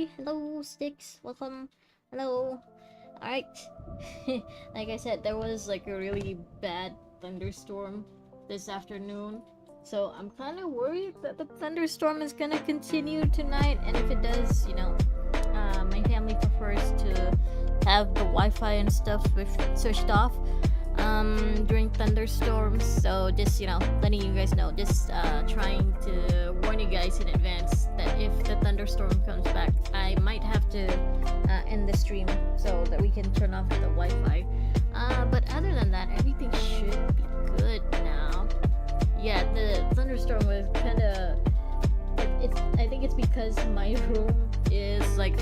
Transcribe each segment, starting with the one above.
Hi, hello, Sticks. Welcome. Hello. Alright. Like I said, there was like a really bad thunderstorm this afternoon. So I'm kind of worried that the thunderstorm is gonna continue tonight. And if it does, my family prefers to have the Wi-Fi and stuff switched off during thunderstorms. So just letting you guys know, just trying to warn you guys in advance that if the thunderstorm comes back, I might have to end the stream so that we can turn off the Wi-Fi. But other than that, everything should be good now. Yeah, the thunderstorm was kind of. I think it's because my room is like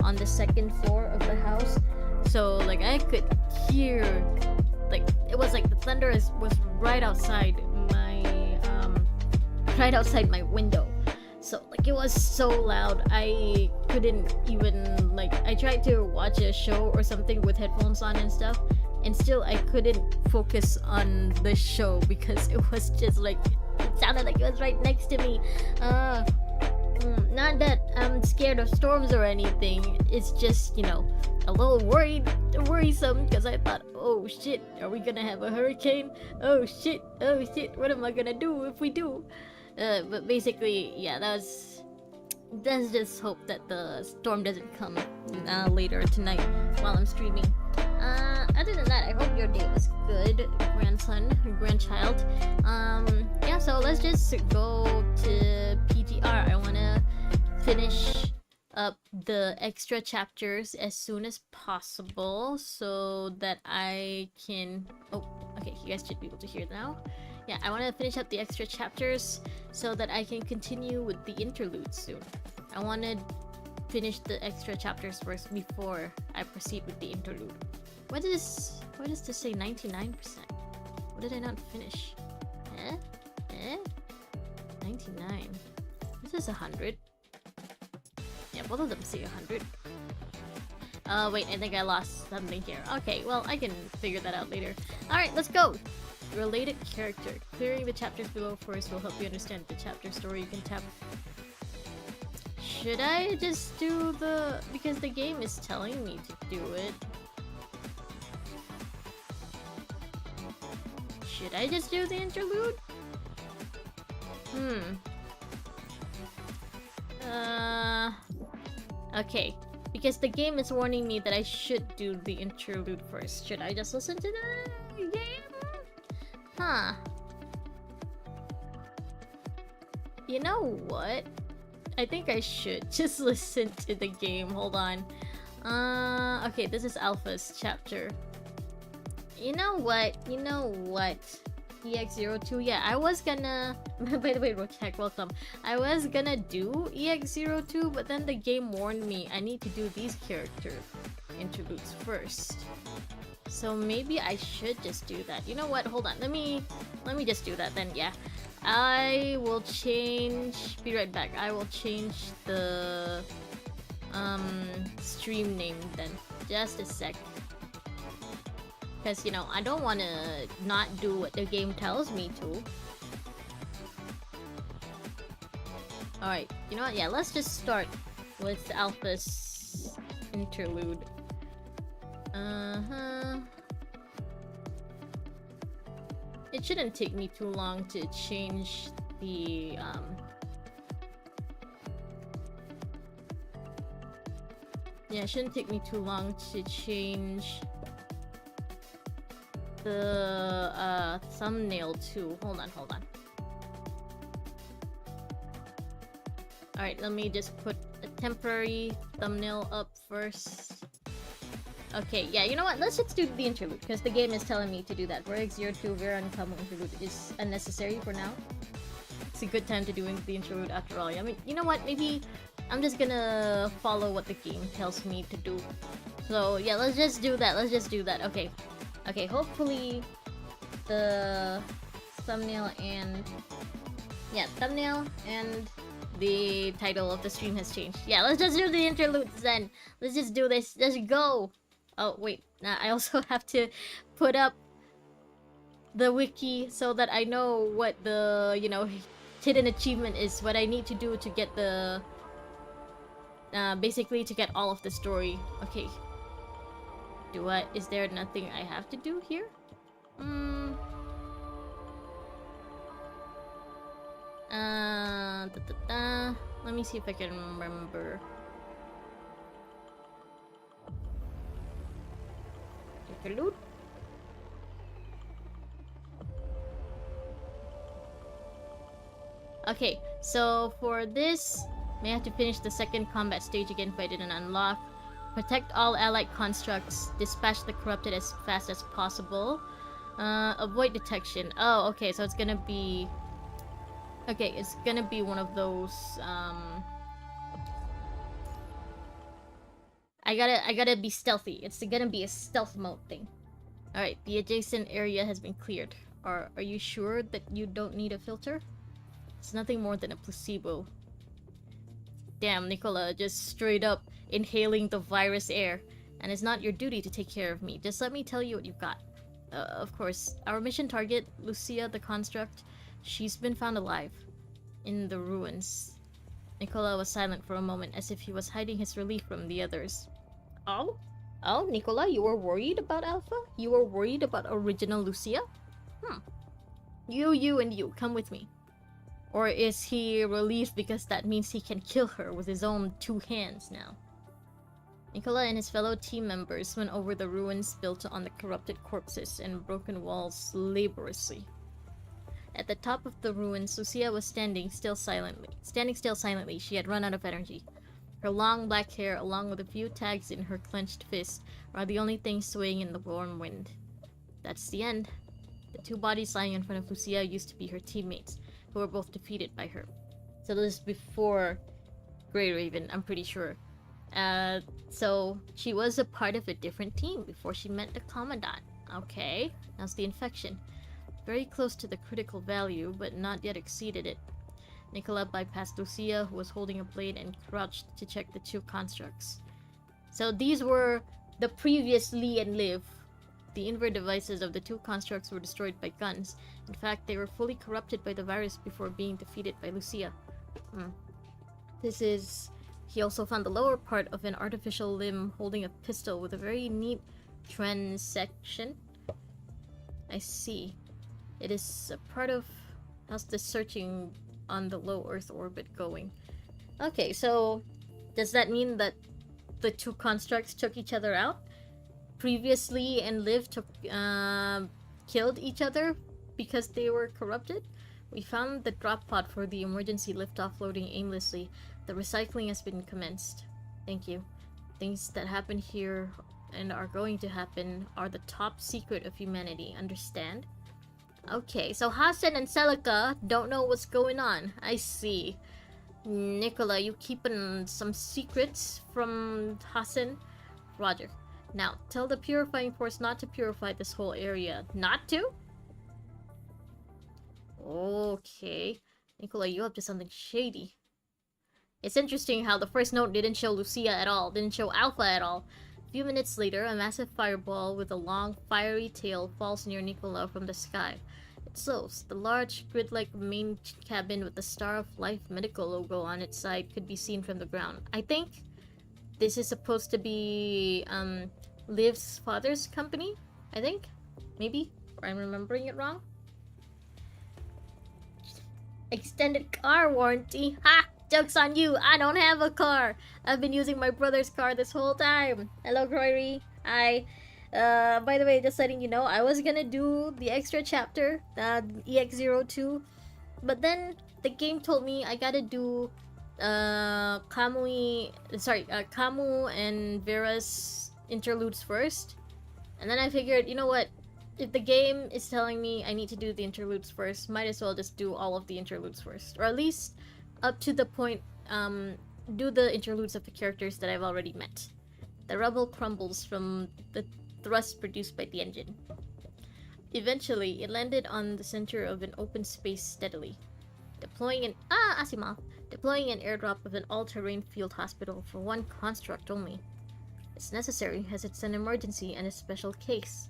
on the second floor of the house, so like I could hear, like it was like the thunder was right outside my window. So like it was so loud, I couldn't even, like, I tried to watch a show or something with headphones on and stuff, and still I couldn't focus on the show because it was just like, it sounded like it was right next to me. Not that I'm scared of storms or anything, it's just, a little worrisome, because I thought, oh shit, are we gonna have a hurricane? Oh shit, what am I gonna do if we do? But basically, yeah, let's just hope that the storm doesn't come later tonight while I'm streaming. Other than that, I hope your day was good, grandchild. Yeah, so let's just go to PTR. I wanna finish up the extra chapters as soon as possible so that I can. Oh, okay, you guys should be able to hear now. Yeah, I want to finish up the extra chapters so that I can continue with the interludes soon. I want to finish the extra chapters first before I proceed with the interlude. Why does this say 99%? What did I not finish? 99. This is 100. Yeah, both of them say 100. Wait, I think I lost something here. Okay, well, I can figure that out later. Alright, let's go! Related character. Clearing the chapters below first will help you understand the chapter story. You can tap. Should I just do the... because the game is telling me to do it. Should I just do the interlude? Okay. Because the game is warning me that I should do the interlude first. Should I just listen to the game? Huh. You know what? I think I should just listen to the game. Hold on. Okay, this is Alpha's chapter. You know what? EX02, yeah, I was gonna... By the way, Rochak, welcome. I was gonna do EX02, but then the game warned me I need to do these character interludes first. So maybe I should just do that. You know what? Hold on. Let me just do that then. Yeah, I will change. Be right back. I will change the stream name then. Just a sec. Because I don't want to not do what the game tells me to. All right. You know what? Yeah. Let's just start with Alpha's interlude. It shouldn't take me too long to change the yeah, it shouldn't take me too long to change the thumbnail too. Hold on. Alright, let me just put a temporary thumbnail up first. Okay, yeah, you know what? Let's just do the interlude, because the game is telling me to do that. For X02, very uncommon interlude is unnecessary for now. It's a good time to do the interlude after all. I mean, you know what? Maybe I'm just gonna follow what the game tells me to do. So, yeah, let's just do that. Okay. Okay, hopefully the thumbnail and... yeah, thumbnail and the title of the stream has changed. Yeah, let's just do the interludes then. Let's just do this. Let's go! Oh, wait. I also have to put up the wiki so that I know what the, hidden achievement is. What I need to do to get the basically to get all of the story. Okay. Is there nothing I have to do here? Let me see if I can remember. Interlude? Okay, so for this, may have to finish the second combat stage again if I didn't unlock. Protect all allied constructs. Dispatch the corrupted as fast as possible. Avoid detection. Oh, okay, so it's gonna be... Okay, it's gonna be one of those, I gotta be stealthy. It's gonna be a stealth mode thing. Alright, the adjacent area has been cleared. Are you sure that you don't need a filter? It's nothing more than a placebo. Damn, Nicola, just straight up inhaling the virus air. And it's not your duty to take care of me. Just let me tell you what you've got. Of course, our mission target, Lucia the Construct, she's been found alive. In the ruins. Nicola was silent for a moment, as if he was hiding his relief from the others. Oh? Oh, Nicola, you were worried about Alpha? You were worried about original Lucia? You, and you, come with me. Or is he relieved because that means he can kill her with his own 2 hands now? Nicola and his fellow team members went over the ruins built on the corrupted corpses and broken walls laboriously. At the top of the ruins, Lucia was standing still silently. She had run out of energy. Her long black hair, along with a few tags in her clenched fist, are the only things swaying in the warm wind. That's the end. The 2 bodies lying in front of Lucia used to be her teammates, who were both defeated by her. So this is before Grey Raven, I'm pretty sure. So she was a part of a different team before she met the Commandant. Okay, that's the infection. Very close to the critical value, but not yet exceeded it. Nicola bypassed Lucia, who was holding a blade, and crouched to check the 2 constructs. So these were the previous Lee and Liv. The invert devices of the 2 constructs were destroyed by guns. In fact, they were fully corrupted by the virus before being defeated by Lucia. He also found the lower part of an artificial limb holding a pistol with a very neat transection. I see. It is a part of... How's the searching on the low Earth orbit going? Okay, so does that mean that the 2 constructs took each other out? Previously and Liv killed each other because they were corrupted? We found the drop pod for the emergency liftoff loading aimlessly. The recycling has been commenced. Thank you. Things that happen here and are going to happen are the top secret of humanity, understand? Okay, so Hassan and Celica don't know what's going on. I see. Nicola, you keeping some secrets from Hassan? Roger. Now, tell the purifying force not to purify this whole area. Not to? Okay. Nicola, you up to something shady. It's interesting how the first note didn't show Lucia at all, didn't show Alpha at all. A few minutes later, a massive fireball with a long, fiery tail falls near Nicola from the sky. It slows. The large, grid-like main cabin with the Star of Life medical logo on its side could be seen from the ground. I think this is supposed to be, Liv's father's company? I think? Maybe? Or I'm remembering it wrong? Extended car warranty. Ha! Joke's on you! I don't have a car! I've been using my brother's car this whole time! Hello, Groery. Hi. By the way, just letting you know, I was gonna do the extra chapter, EX02, but then the game told me I gotta do, Camu and Vera's interludes first. And then I figured, you know what? If the game is telling me I need to do the interludes first, might as well just do all of the interludes first. Or at least up to the point, do the interludes of the characters that I've already met. The rubble crumbles from the thrust produced by the engine. Eventually, it landed on the center of an open space steadily. Deploying an airdrop of an all-terrain field hospital for 1 construct only. It's necessary as it's an emergency and a special case.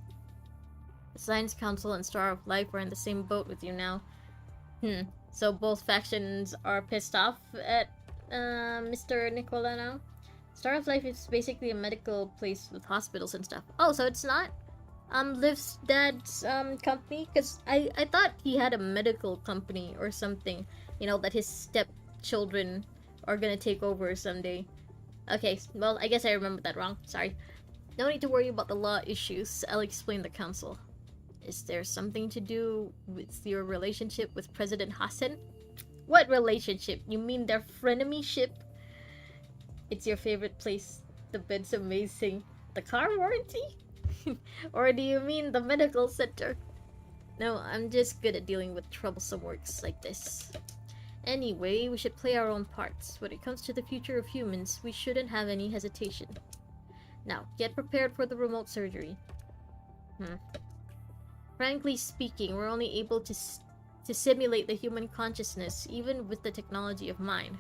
The Science Council and Star of Life are in the same boat with you now. So both factions are pissed off at Mr. Nicola now? Star of Life is basically a medical place with hospitals and stuff. Oh, so it's not Liv's dad's company? Because I thought he had a medical company or something, you know, that his stepchildren are gonna take over someday. Okay, well, I guess I remembered that wrong. Sorry. No need to worry about the law issues. I'll explain the council. Is there something to do with your relationship with President Hassan? What relationship? You mean their frenemy-ship? It's your favorite place. The bed's amazing. The car warranty? Or do you mean the medical center? No, I'm just good at dealing with troublesome works like this. Anyway, we should play our own parts. When it comes to the future of humans, we shouldn't have any hesitation. Now, get prepared for the remote surgery. Frankly speaking, we're only able to simulate the human consciousness, even with the technology of mind.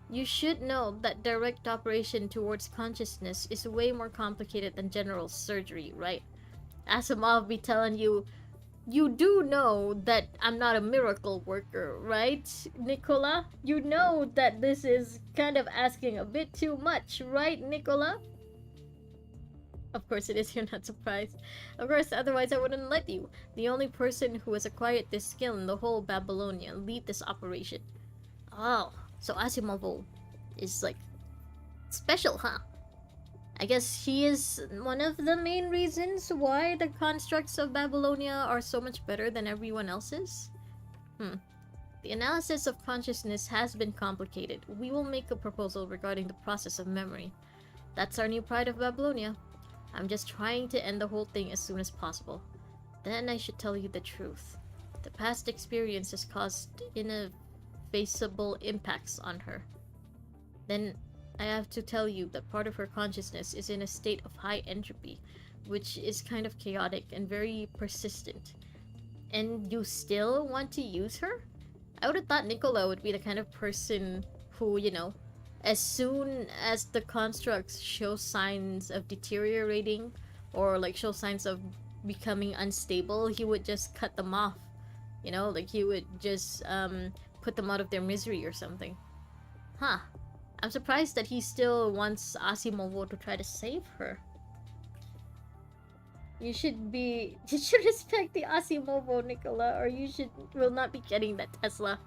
You should know that direct operation towards consciousness is way more complicated than general surgery, right? Asimov be telling you, you do know that I'm not a miracle worker, right, Nicola? You know that this is kind of asking a bit too much, right, Nicola? Of course it is, you're not surprised. Of course, otherwise I wouldn't let you. The only person who has acquired this skill in the whole Babylonia lead this operation. Oh, so Asimovo is like special, huh? I guess he is one of the main reasons why the constructs of Babylonia are so much better than everyone else's? The analysis of consciousness has been complicated. We will make a proposal regarding the process of memory. That's our new pride of Babylonia. I'm just trying to end the whole thing as soon as possible. Then I should tell you the truth. The past experience has caused ineffaceable impacts on her. Then I have to tell you that part of her consciousness is in a state of high entropy, which is kind of chaotic and very persistent. And you still want to use her? I would have thought Nicola would be the kind of person who, you know, as soon as the constructs show signs of deteriorating or like show signs of becoming unstable, he would just cut them off. You know, like he would just put them out of their misery or something. Huh. I'm surprised that he still wants Asimovo to try to save her. You should respect the Asimovo, Nicola, or you will not be getting that Tesla.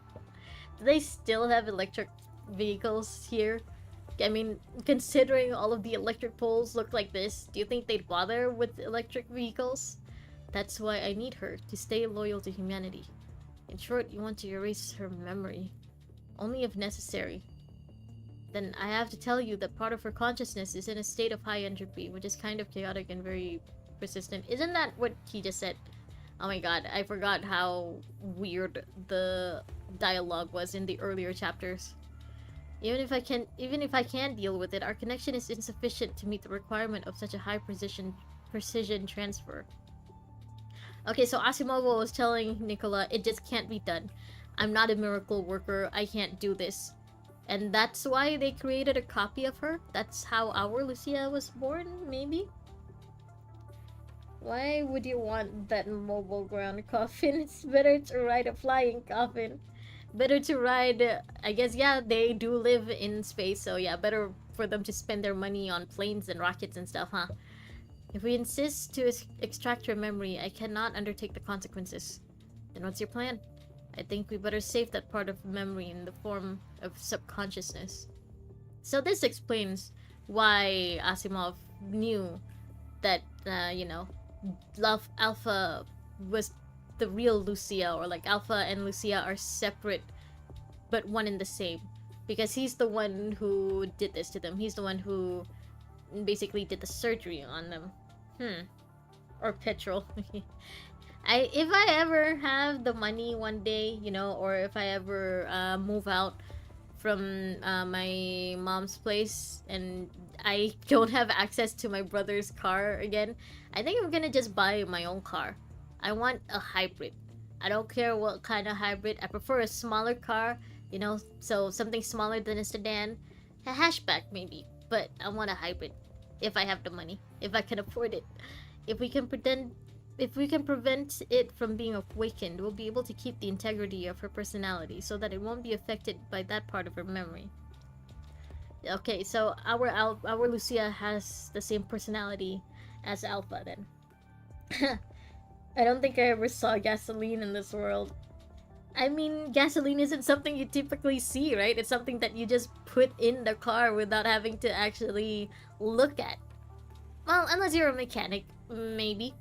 Do they still have electric vehicles here? I mean, considering all of the electric poles look like this, do you think they'd bother with electric vehicles? That's why I need her, to stay loyal to humanity. In short, you want to erase her memory. Only if necessary. Then I have to tell you that part of her consciousness is in a state of high entropy, which is kind of chaotic and very persistent. Isn't that what he just said? Oh my god, I forgot how weird the dialogue was in the earlier chapters. Even if I can deal with it, our connection is insufficient to meet the requirement of such a high precision transfer. Okay, so Asimovo was telling Nicola, it just can't be done. I'm not a miracle worker, I can't do this. And that's why they created a copy of her? That's how our Lucia was born, maybe? Why would you want that mobile ground coffin? It's better to ride a flying coffin. Better to ride, I guess, yeah, they do live in space, so yeah, better for them to spend their money on planes and rockets and stuff, huh? If we insist to extract her memory, I cannot undertake the consequences. Then what's your plan? I think we better save that part of memory in the form of subconsciousness. So this explains why Asimov knew that, you know, Alpha was the real Lucia, or like Alpha and Lucia are separate but one and the same. Because he's the one who did this to them. He's the one who basically did the surgery on them. Or petrol. If I ever have the money one day, you know, or if I ever move out from my mom's place and I don't have access to my brother's car again, I think I'm gonna just buy my own car. I want a hybrid. I don't care what kind of hybrid. I prefer a smaller car, you know, so something smaller than a sedan. A hatchback maybe, but I want a hybrid. If I have the money, if I can afford it. If we can prevent it from being awakened, we'll be able to keep the integrity of her personality so that it won't be affected by that part of her memory. Okay, so our Lucia has the same personality as Alpha then. I don't think I ever saw gasoline in this world. I mean, gasoline isn't something you typically see, right? It's something that you just put in the car without having to actually look at. Well, unless you're a mechanic, maybe.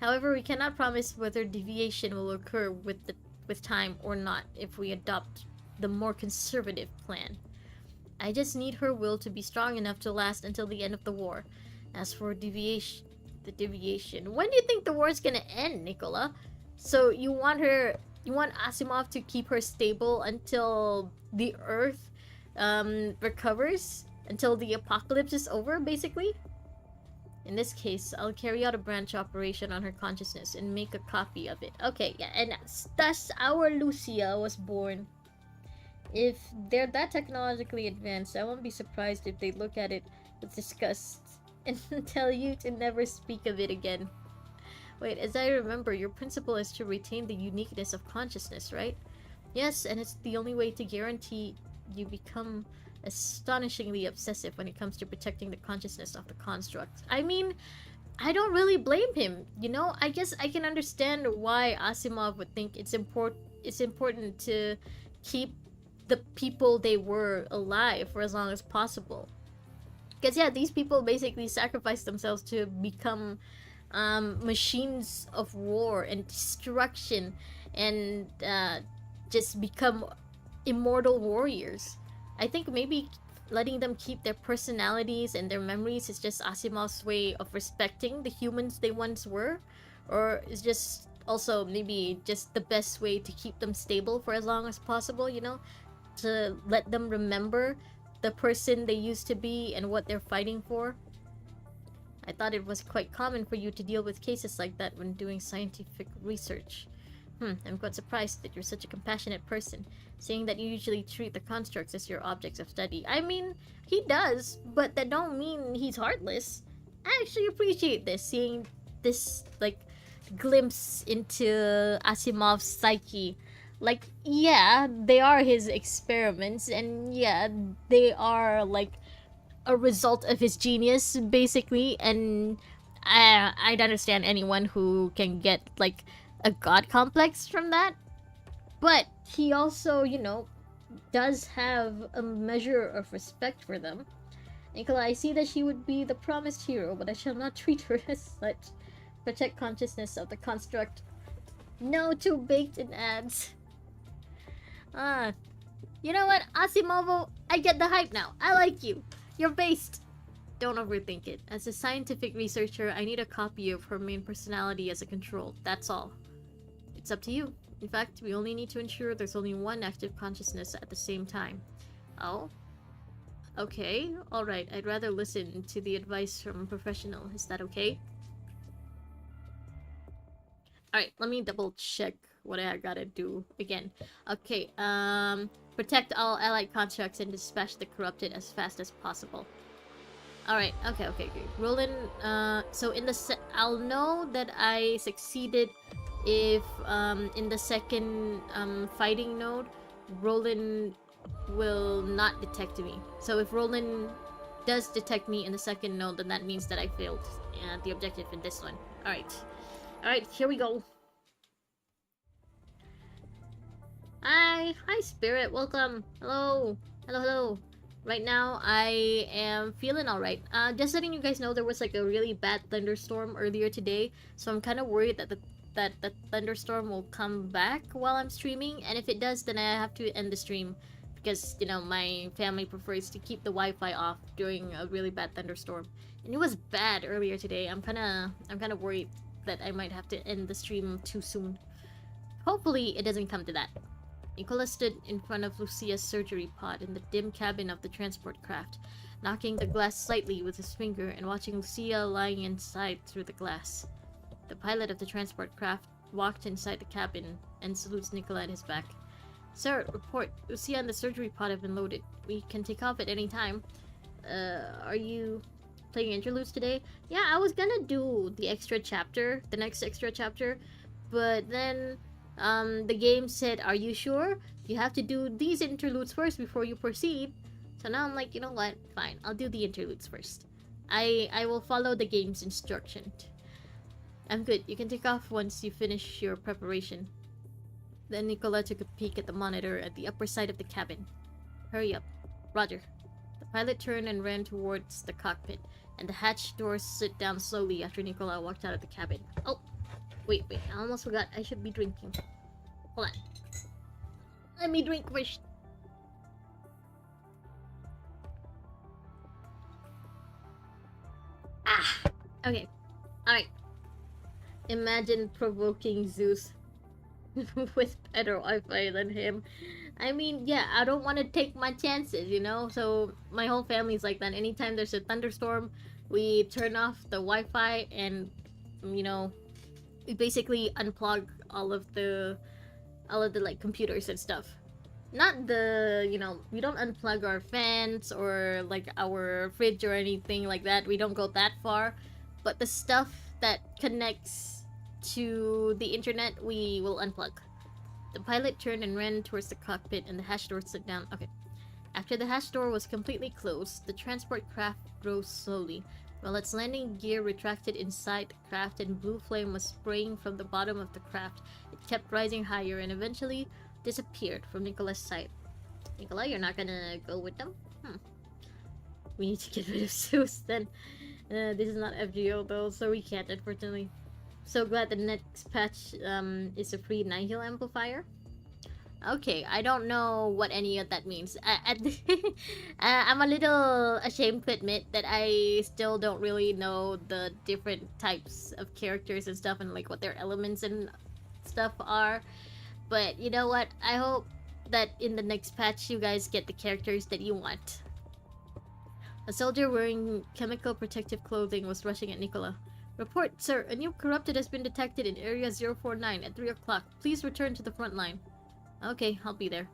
However, we cannot promise whether deviation will occur with time or not if we adopt the more conservative plan. I just need her will to be strong enough to last until the end of the war. As for the deviation, when do you think the war is gonna end, Nicola? So you want Asimov to keep her stable until the Earth recovers, until the apocalypse is over, basically. In this case, I'll carry out a branch operation on her consciousness and make a copy of it. Okay, yeah, and thus our Lucia was born. If they're that technologically advanced, I won't be surprised if they look at it with disgust and tell you to never speak of it again. Wait, as I remember, your principle is to retain the uniqueness of consciousness, right? Yes, and it's the only way to guarantee you become astonishingly obsessive when it comes to protecting the consciousness of the construct. I mean, I don't really blame him, you know? I guess I can understand why Asimov would think it's important to keep the people they were alive for as long as possible. Because yeah, these people basically sacrificed themselves to become machines of war and destruction, and just become immortal warriors. I think maybe letting them keep their personalities and their memories is just Asimov's way of respecting the humans they once were, or is just also maybe just the best way to keep them stable for as long as possible, you know? To let them remember the person they used to be and what they're fighting for. I thought it was quite common for you to deal with cases like that when doing scientific research. I'm quite surprised that you're such a compassionate person, saying that you usually treat the constructs as your objects of study. I mean, he does, but that don't mean he's heartless. I actually appreciate this, seeing this, like, glimpse into Asimov's psyche. Like, yeah, they are his experiments, and yeah, they are, like, a result of his genius, basically, and I'd understand anyone who can get, like, a god complex from that. But he also, you know, does have a measure of respect for them. Nicola, I see that she would be the promised hero, but I shall not treat her as such. Protect consciousness of the construct. No to baked in ads. You know what, Asimovo? I get the hype now. I like you. You're based. Don't overthink it. As a scientific researcher, I need a copy of her main personality as a control. That's all. It's up to you. In fact, we only need to ensure there's only one active consciousness at the same time. Oh? Okay, alright. I'd rather listen to the advice from a professional. Is that okay? Alright, let me double check what I gotta do again. Okay, protect all allied constructs and dispatch the corrupted as fast as possible. Alright, okay. Roland, so in the I'll know that I succeeded if, in the second, fighting node, Roland will not detect me. So if Roland does detect me in the second node, then that means that I failed the objective in this one. Alright, here we go. Hi, Spirit, welcome. Hello. Right now, I am feeling alright. Just letting you guys know, there was like a really bad thunderstorm earlier today, so I'm kind of worried that the thunderstorm will come back while I'm streaming, and if it does, then I have to end the stream, because, you know, my family prefers to keep the Wi-Fi off during a really bad thunderstorm. And it was bad earlier today. I'm kinda worried that I might have to end the stream too soon. Hopefully, it doesn't come to that. Nicola stood in front of Lucia's surgery pod in the dim cabin of the transport craft, knocking the glass slightly with his finger and watching Lucia lying inside through the glass. The pilot of the transport craft walked inside the cabin and salutes Nicola at his back. Sir, report. Lucia and the surgery pod have been loaded. We can take off at any time. Are you playing Interludes today? Yeah, I was gonna do the next extra chapter, but then the game said, are you sure? You have to do these interludes first before you proceed. So now I'm like, you know what? Fine, I'll do the interludes first. I will follow the game's instruction. I'm good. You can take off once you finish your preparation. Then Nicola took a peek at the monitor at the upper side of the cabin. Hurry up. Roger. The pilot turned and ran towards the cockpit, and the hatch doors slid down slowly after Nicola walked out of the cabin. Oh! Wait, I almost forgot. I should be drinking. Hold on. Let me drink first. Ah! Okay. Alright. Imagine provoking Zeus with better Wi-Fi than him. I mean, yeah, I don't want to take my chances, you know? So, my whole family's like that. Anytime there's a thunderstorm, we turn off the Wi-Fi and, you know, we basically unplug all of the like computers and stuff. Not the, you know, we don't unplug our fans or like our fridge or anything like that. We don't go that far. But the stuff that connects to the internet, we will unplug. The pilot turned and ran towards the cockpit, and the hatch door slid down. Okay. After the hatch door was completely closed, the transport craft rose slowly. While its landing gear retracted inside the craft and blue flame was spraying from the bottom of the craft, it kept rising higher and eventually disappeared from Nicola's sight. Nicola, you're not gonna go with them? We need to get rid of Zeus then. This is not FGO though, so we can't, unfortunately. So glad the next patch is a free Nihil amplifier. Okay, I don't know what any of that means. I'm a little ashamed to admit that I still don't really know the different types of characters and stuff and like what their elements and stuff are. But you know what? I hope that in the next patch you guys get the characters that you want. A soldier wearing chemical protective clothing was rushing at Nicola. Report, sir. A new corrupted has been detected in Area 049 at 3 o'clock. Please return to the front line. Okay, I'll be there.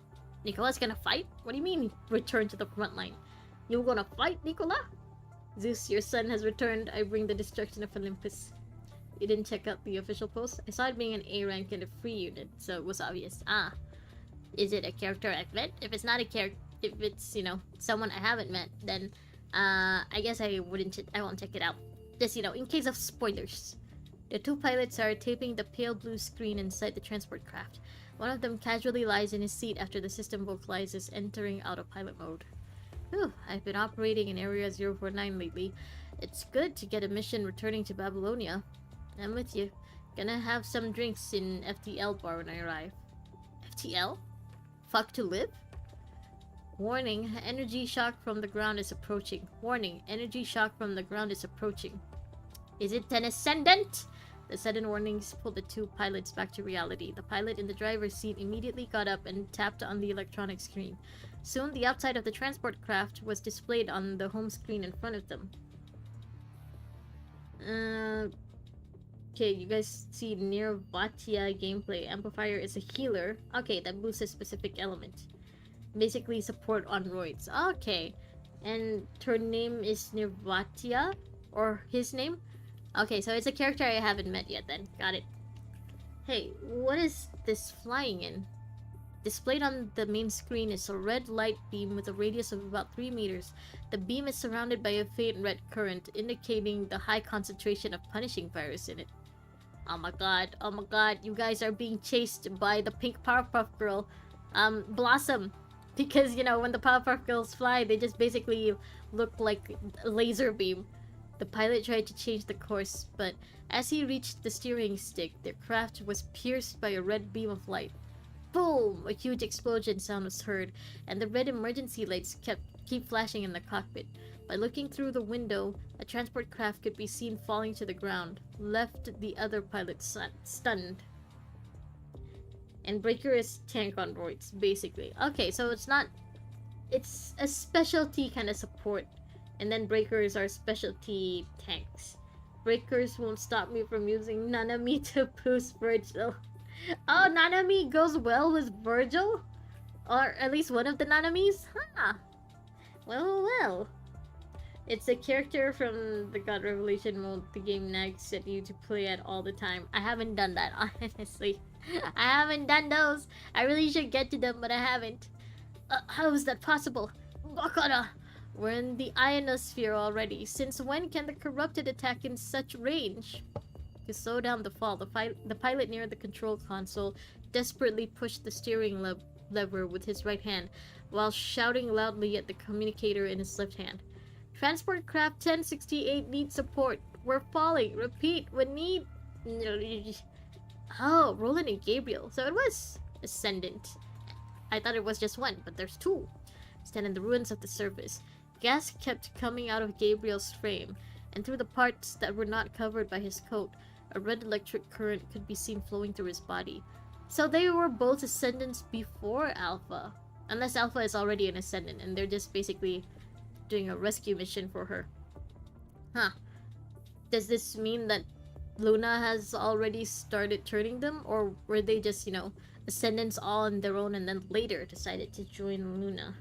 Nicola's gonna fight? What do you mean, return to the front line? You gonna fight, Nicola? Zeus, your son has returned. I bring the destruction of Olympus. You didn't check out the official post? I saw it being an A rank in a free unit, so it was obvious. Ah. Is it a character I've met? If it's not a character, if it's, you know, someone I haven't met, then, I guess I won't check it out. Just, you know, in case of spoilers. The two pilots are taping the pale blue screen inside the transport craft. One of them casually lies in his seat after the system vocalizes entering autopilot mode. Whew, I've been operating in Area 049 lately. It's good to get a mission returning to Babylonia. I'm with you. Gonna have some drinks in FTL bar when I arrive. FTL? Fuck to live? Warning, energy shock from the ground is approaching. Warning, energy shock from the ground is approaching. Is it an ascendant? The sudden warnings pulled the two pilots back to reality. The pilot in the driver's seat immediately got up and tapped on the electronic screen. Soon, the outside of the transport craft was displayed on the home screen in front of them. Okay, you guys see Nirvatia gameplay. Amplifier is a healer. Okay, that boosts a specific element. Basically, support on roids. Okay, and her name is Nirvatia? Or his name? Okay, so it's a character I haven't met yet then. Got it. Hey, what is this flying in? Displayed on the main screen is a red light beam with a radius of about 3 meters. The beam is surrounded by a faint red current, indicating the high concentration of punishing virus in it. Oh my god, you guys are being chased by the pink Powerpuff Girl, Blossom. Because, you know, when the Powerpuff Girls fly, they just basically look like a laser beam. The pilot tried to change the course, but as he reached the steering stick, their craft was pierced by a red beam of light. Boom! A huge explosion sound was heard, and the red emergency lights keep flashing in the cockpit. By looking through the window, a transport craft could be seen falling to the ground, left the other pilot stunned. And Breaker is tank on roids, basically. Okay, so it's a specialty kind of support. And then Breakers are specialty tanks. Breakers won't stop me from using Nanami to boost Virgil. Oh, Nanami goes well with Virgil? Or at least one of the Nanamis? Huh. Well. It's a character from the God Revelation mode the game nags at you to play at all the time. I haven't done that, honestly. I haven't done those. I really should get to them, but I haven't. How is that possible? Wakara! We're in the ionosphere already. Since when can the corrupted attack in such range? To slow down the fall, the pilot near the control console desperately pushed the steering lever with his right hand, while shouting loudly at the communicator in his left hand. Transport craft 1068 needs support. We're falling. Repeat, we need... Oh, Roland and Gabriel. So it was Ascendant. I thought it was just one, but there's two. Stand in the ruins of the surface. Gas kept coming out of Gabriel's frame, and through the parts that were not covered by his coat, a red electric current could be seen flowing through his body. So they were both Ascendants before Alpha. Unless Alpha is already an Ascendant, and they're just basically doing a rescue mission for her. Huh. Does this mean that Luna has already started turning them? Or were they just, you know, Ascendants all on their own and then later decided to join Luna?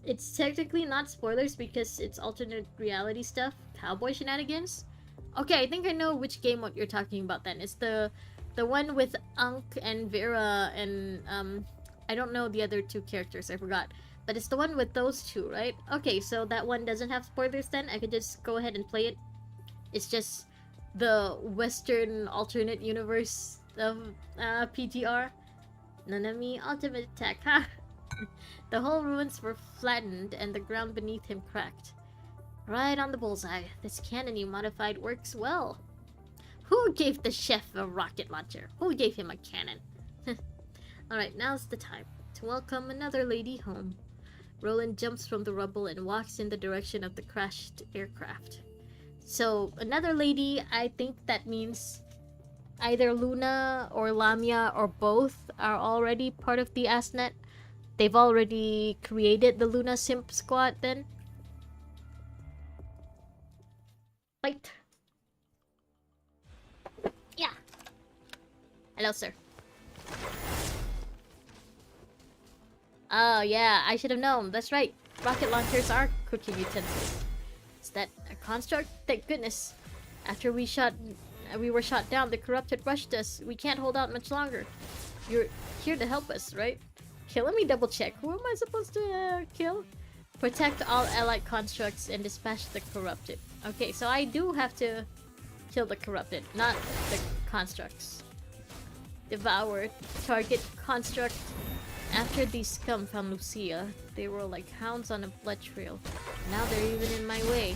It's technically not spoilers because it's alternate reality stuff. Cowboy shenanigans? Okay, I think I know which game what you're talking about then. It's the one with Ankh and Vera and I don't know the other two characters, I forgot. But it's the one with those two, right? Okay, so that one doesn't have spoilers then. I could just go ahead and play it. It's just the Western alternate universe of PTR. Nanami Ultimate Attack, ha! The whole ruins were flattened and the ground beneath him cracked. Right on the bullseye. This cannon you modified works well. Who gave the chef a rocket launcher? Who gave him a cannon? Alright, now's the time to welcome another lady home. Roland jumps from the rubble and walks in the direction of the crashed aircraft. So, another lady, I think that means either Luna or Lamia or both are already part of the ASNet. They've already created the Luna Simp Squad then. Wait. Yeah. Hello, sir. Oh, yeah, I should have known. That's right. Rocket launchers are cooking utensils. Is that a construct? Thank goodness. After we were shot down, the corrupted rushed us. We can't hold out much longer. You're here to help us, right? Okay, let me double check. Who am I supposed to kill? Protect all allied constructs and dispatch the corrupted. Okay, so I do have to kill the corrupted, not the constructs. Devour. Target construct. After these scum found Lucia, they were like hounds on a blood trail. Now they're even in my way.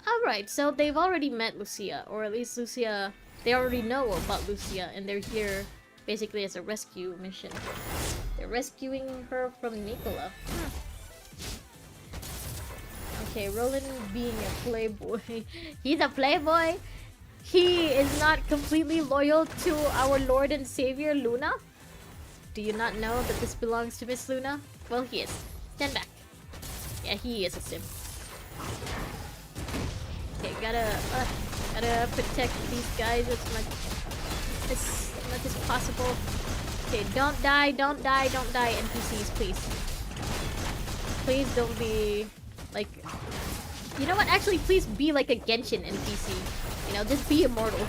Alright, so they've already met Lucia, or at least Lucia... They already know about Lucia, and they're here basically as a rescue mission. They're rescuing her from Nicola. Okay, Roland being a playboy. He's a playboy? He is not completely loyal to our Lord and Savior, Luna? Do you not know that this belongs to Miss Luna? Well, he is. Stand back. Yeah, he is a simp. Okay, gotta protect these guys as much as possible. Okay, don't die, NPCs, please. Please don't be like... You know what? Actually, please be like a Genshin NPC. You know, just be immortal.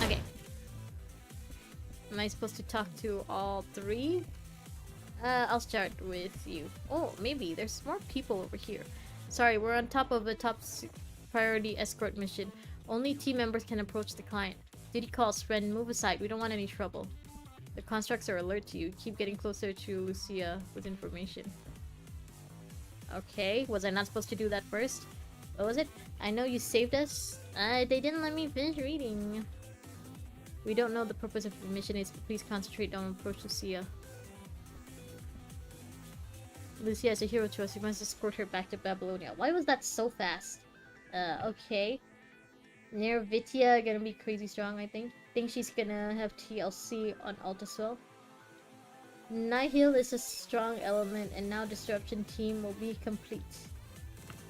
Okay. Am I supposed to talk to all three? I'll start with you. Oh, maybe. There's more people over here. Sorry, we're on top of a top priority escort mission. Only team members can approach the client. Duty calls, friend. Move aside. We don't want any trouble. The constructs are alert to you. Keep getting closer to Lucia with information. Okay, was I not supposed to do that first? What was it? I know you saved us. They didn't let me finish reading. We don't know the purpose of the mission is. Please concentrate. Don't approach Lucia. Lucia is a hero to us. We must escort her back to Babylonia. Why was that so fast? Okay. Near Vitia gonna be crazy strong, I think. Think she's gonna have TLC on alt as well. Nihil is a strong element, and now Disruption team will be complete.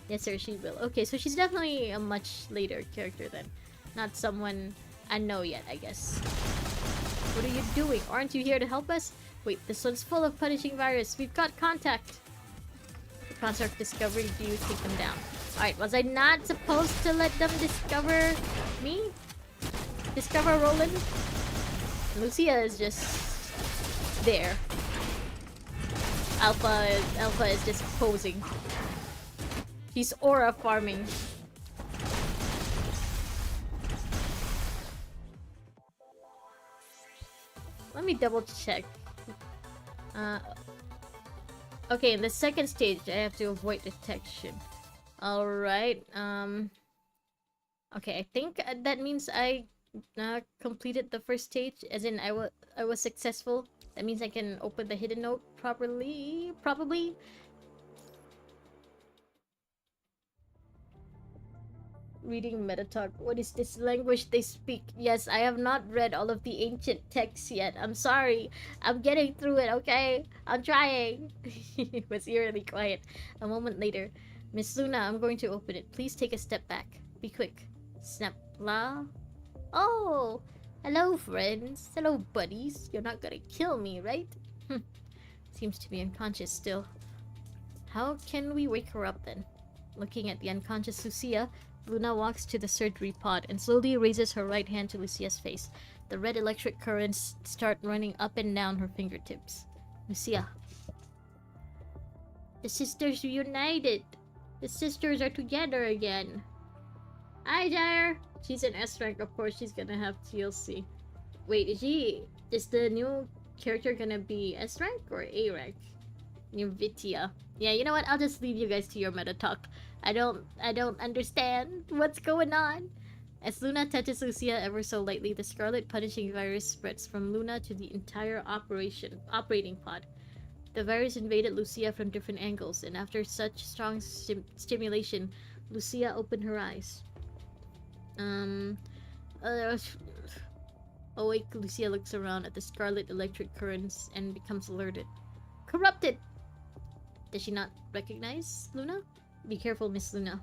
Yes, sir, she will. Okay, so she's definitely a much later character then. Not someone I know yet, I guess. What are you doing? Aren't you here to help us? Wait, this one's full of punishing virus. We've got contact. The construct discovery, do you take them down? Alright, was I not supposed to let them discover me? Discover Roland. Lucia is just there. Alpha is just posing. He's aura farming. Let me double check. Okay, in the second stage, I have to avoid detection. Alright, okay, I think that means I completed the first stage, as in I was successful. That means I can open the hidden note properly, probably. Reading Metatalk. What is this language they speak? Yes, I have not read all of the ancient texts yet. I'm sorry. I'm getting through it, okay? I'm trying. It was eerily quiet. A moment later. Miss Luna, I'm going to open it. Please take a step back. Be quick. Snap. La. Oh! Hello, friends. Hello, buddies. You're not gonna kill me, right? Seems to be unconscious still. How can we wake her up then? Looking at the unconscious Lucia, Luna walks to the surgery pod and slowly raises her right hand to Lucia's face. The red electric currents start running up and down her fingertips. Lucia. The sisters reunited. The sisters are together again. Hi there. She's an S rank, of course she's gonna have TLC. Wait, is the new character gonna be S rank or A rank? New Vitia. Yeah, you know what? I'll just leave you guys to your meta talk. I don't understand what's going on. As Luna touches Lucia ever so lightly, the scarlet punishing virus spreads from Luna to the entire operating pod. The virus invaded Lucia from different angles, and after such strong stimulation, Lucia opened her eyes. Awake, Lucia looks around at the scarlet electric currents and becomes alerted. Corrupted! Does she not recognize Luna? Be careful, Miss Luna.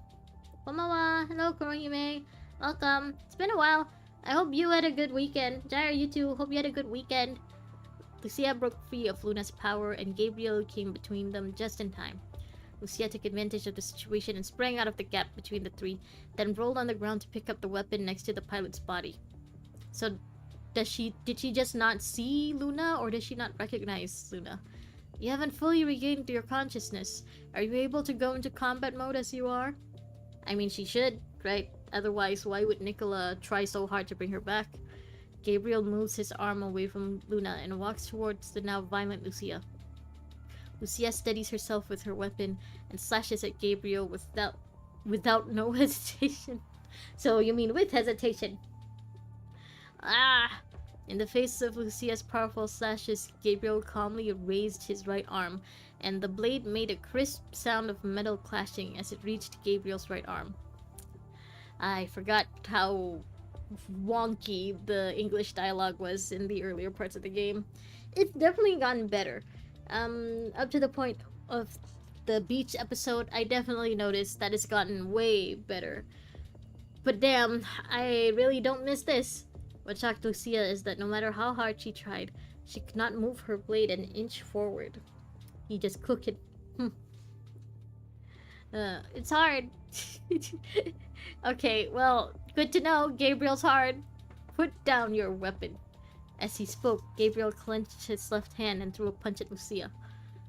Konbanwa! Hello, Kurohime! Welcome! It's been a while. I hope you had a good weekend. Jair, you too. Hope you had a good weekend. Lucia broke free of Luna's power, and Gabriel came between them just in time. Lucia took advantage of the situation and sprang out of the gap between the three, then rolled on the ground to pick up the weapon next to the pilot's body. So, did she just not see Luna, or does she not recognize Luna? You haven't fully regained your consciousness. Are you able to go into combat mode as you are? I mean, she should, right? Otherwise, why would Nicola try so hard to bring her back? Gabriel moves his arm away from Luna and walks towards the now violent Lucia. Lucia steadies herself with her weapon and slashes at Gabriel without no hesitation. So, you mean with hesitation? Ah! In the face of Lucia's powerful slashes, Gabriel calmly raised his right arm, and the blade made a crisp sound of metal clashing as it reached Gabriel's right arm. I forgot how wonky the English dialogue was in the earlier parts of the game. It's definitely gotten better. Up to the point of the beach episode, I definitely noticed that it's gotten way better. But damn, I really don't miss this. What shocked Lucia is that no matter how hard she tried, she could not move her blade an inch forward. He just cooked it. It's hard. Okay, well, good to know. Gabriel's hard. Put down your weapon. As he spoke, Gabriel clenched his left hand and threw a punch at Lucia.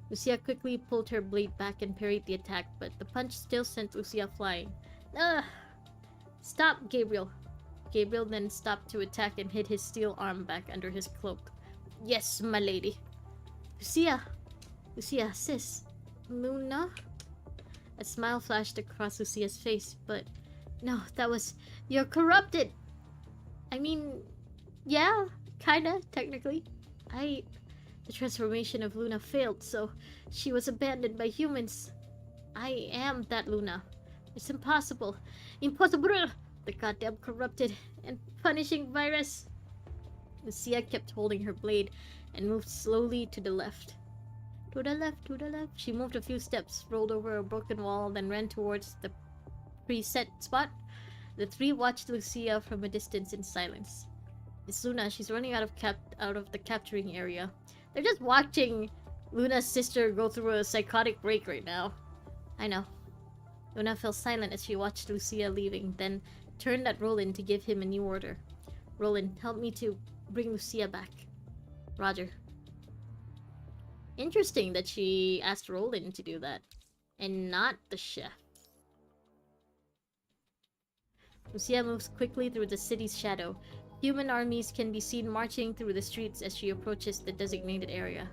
Lucia quickly pulled her blade back and parried the attack, but the punch still sent Lucia flying. Ugh! Stop, Gabriel. Gabriel then stopped to attack and hid his steel arm back under his cloak. Yes, my lady. Lucia! Lucia, sis. Luna? A smile flashed across Lucia's face, but... No, that was... You're corrupted! I mean... Yeah, kinda, technically. The transformation of Luna failed, so she was abandoned by humans. I am that Luna. It's impossible. Impossible! The goddamn corrupted and punishing virus. Lucia kept holding her blade and moved slowly to the left. To the left, to the left. She moved a few steps, rolled over a broken wall, then ran towards the preset spot. The three watched Lucia from a distance in silence. It's Luna. She's running out of the capturing area. They're just watching Luna's sister go through a psychotic break right now. I know. Luna fell silent as she watched Lucia leaving, then turned at Roland to give him a new order. Roland, help me to bring Lucia back. Roger. Interesting that she asked Roland to do that, and not the chef. Lucia moves quickly through the city's shadow. Human armies can be seen marching through the streets as she approaches the designated area.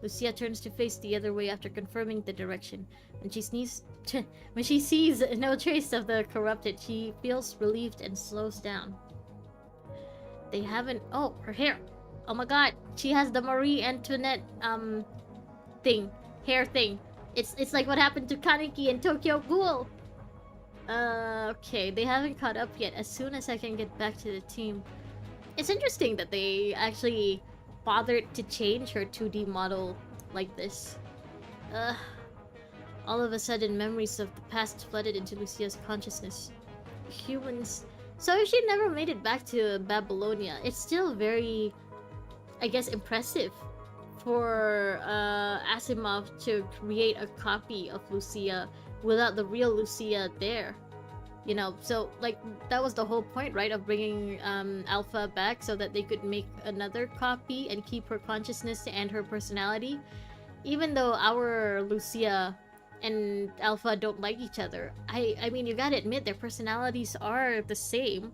Lucia turns to face the other way after confirming the direction. When she sees no trace of the corrupted, she feels relieved and slows down. They haven't... Oh, her hair! Oh my god, she has the Marie Antoinette, hair thing. It's like what happened to Kaneki in Tokyo Ghoul! Okay, they haven't caught up yet. As soon as I can get back to the team. It's interesting that they actually bothered to change her 2D model like this. All of a sudden, memories of the past flooded into Lucia's consciousness. Humans... So if she never made it back to Babylonia, it's still very, I guess, impressive for Asimov to create a copy of Lucia without the real Lucia there. You know, so, like, that was the whole point, right, of bringing Alpha back so that they could make another copy and keep her consciousness and her personality. Even though our Lucia and Alpha don't like each other, I mean, you gotta admit, their personalities are the same.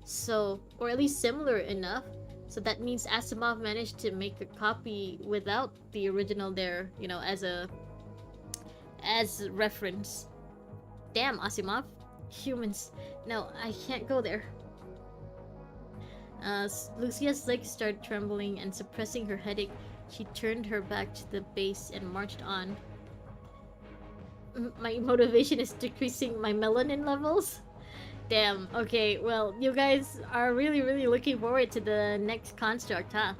So, or at least similar enough. So that means Asimov managed to make a copy without the original there, you know, as reference. Damn, Asimov. Humans. No, I can't go there. Lucia's legs started trembling, and suppressing her headache, she turned her back to the base and marched on. My motivation is decreasing my melanin levels? Damn, okay, well, you guys are really looking forward to the next construct, huh?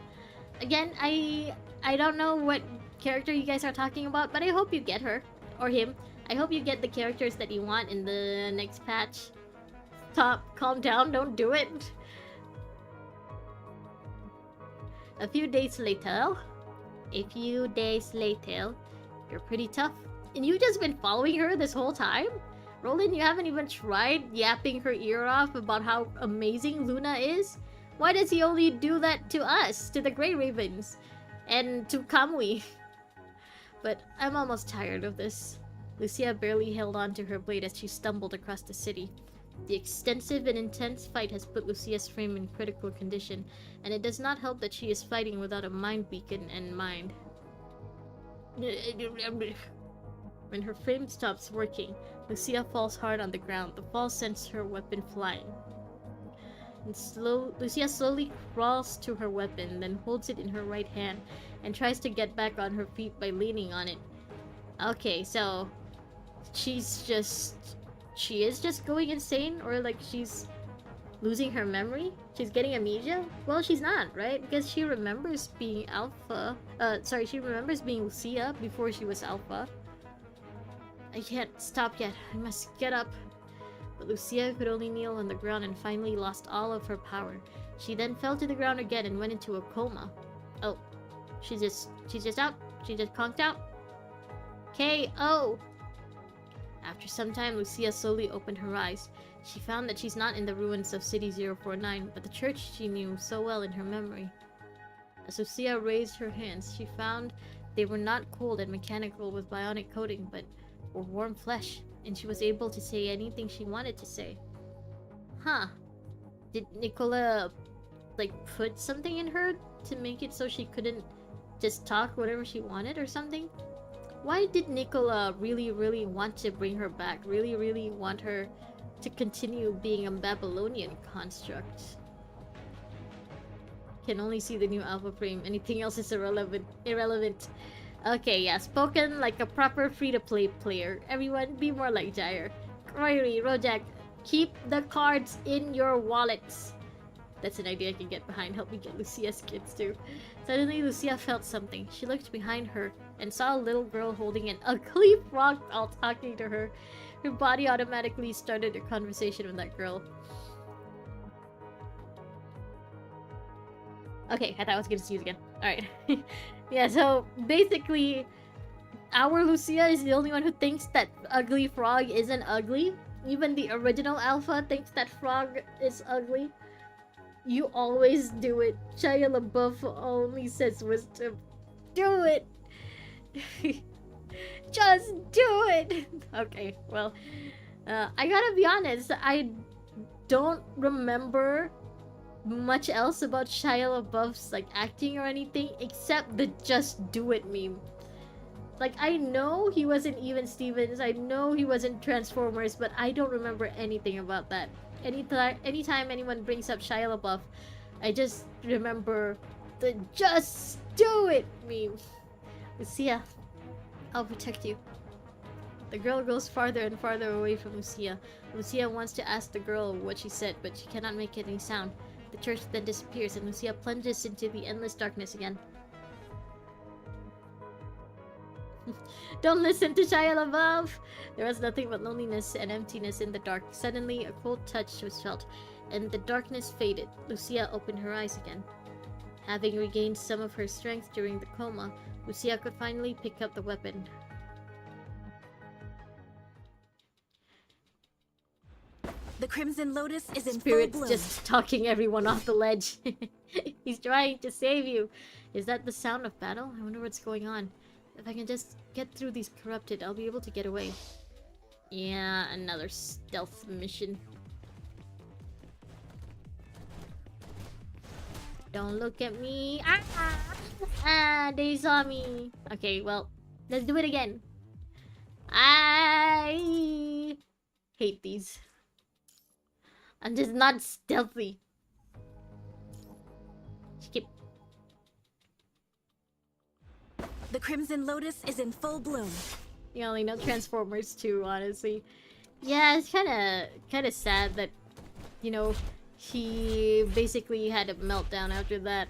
Again, I don't know what character you guys are talking about, but I hope you get her. Or him. I hope you get the characters that you want in the next patch. Stop, calm down, don't do it. A few days later... You're pretty tough. And you've just been following her this whole time? Roland, you haven't even tried yapping her ear off about how amazing Luna is? Why does he only do that to us, to the Grey Ravens, and to Kamui? But I'm almost tired of this. Lucia barely held on to her blade as she stumbled across the city. The extensive and intense fight has put Lucia's frame in critical condition, and it does not help that she is fighting without a mind beacon and mind. When her frame stops working, Lucia falls hard on the ground. The fall sends her weapon flying. Lucia slowly crawls to her weapon, then holds it in her right hand and tries to get back on her feet by leaning on it. Okay, so she is just going insane, or like she's losing her memory? She's getting amnesia? Well, she's not, right? Because she remembers being Alpha. She remembers being Lucia before she was Alpha. I can't stop yet. I must get up. But Lucia could only kneel on the ground and finally lost all of her power. She then fell to the ground again and went into a coma. Oh, she's just out. She just conked out. K.O. After some time, Lucia slowly opened her eyes. She found that she's not in the ruins of City 049, but the church she knew so well in her memory. As Lucia raised her hands, she found they were not cold and mechanical with bionic coating, but were warm flesh, and she was able to say anything she wanted to say. Huh. Did Nicola, like, put something in her to make it so she couldn't just talk whatever she wanted or something? Why did Nicola really want to bring her back? Really want her to continue being a Babylonian construct? Can only see the new alpha frame. Anything else is irrelevant. Okay, yeah, spoken like a proper free-to-play player. Everyone, be more like Jair. Rory, Rojak, keep the cards in your wallets. That's an idea I can get behind. Help me get Lucia's kids too. Suddenly, Lucia felt something. She looked behind her and saw a little girl holding an ugly frog while talking to her. Her body automatically started a conversation with that girl. Okay, I thought I was gonna see you again. Alright. Yeah, so basically, our Lucia is the only one who thinks that ugly frog isn't ugly. Even the original Alpha thinks that frog is ugly. You always do it. Shia LaBeouf only says wisdom. Do it! Just do it! Okay, well, I gotta be honest, I don't remember much else about Shia LaBeouf's like acting or anything except the "just do it" meme. Like, I know he wasn't Even Stevens, I know he wasn't Transformers, but I don't remember anything about that. Anytime anyone brings up Shia LaBeouf, I just remember the "just do it" meme. Lucia, I'll protect you. The girl goes farther and farther away from Lucia. Lucia wants to ask the girl what she said, but she cannot make any sound. The church then disappears, and Lucia plunges into the endless darkness again. Don't listen to Shia LaBeouf! There was nothing but loneliness and emptiness in the dark. Suddenly, a cold touch was felt, and the darkness faded. Lucia opened her eyes again. Having regained some of her strength during the coma, Lucia could finally pick up the weapon. The Crimson Lotus is in Spirit's full bloom. just talking everyone off the ledge. He's trying to save you. Is that the sound of battle? I wonder what's going on. If I can just get through these corrupted, I'll be able to get away. Yeah, another stealth mission. Don't look at me. They saw me. Okay, well, let's do it again. I hate these. I'm just not stealthy. Skip. The Crimson Lotus is in full bloom. You only know Transformers 2, honestly. Yeah, it's kinda sad that, you know, he basically had a meltdown after that.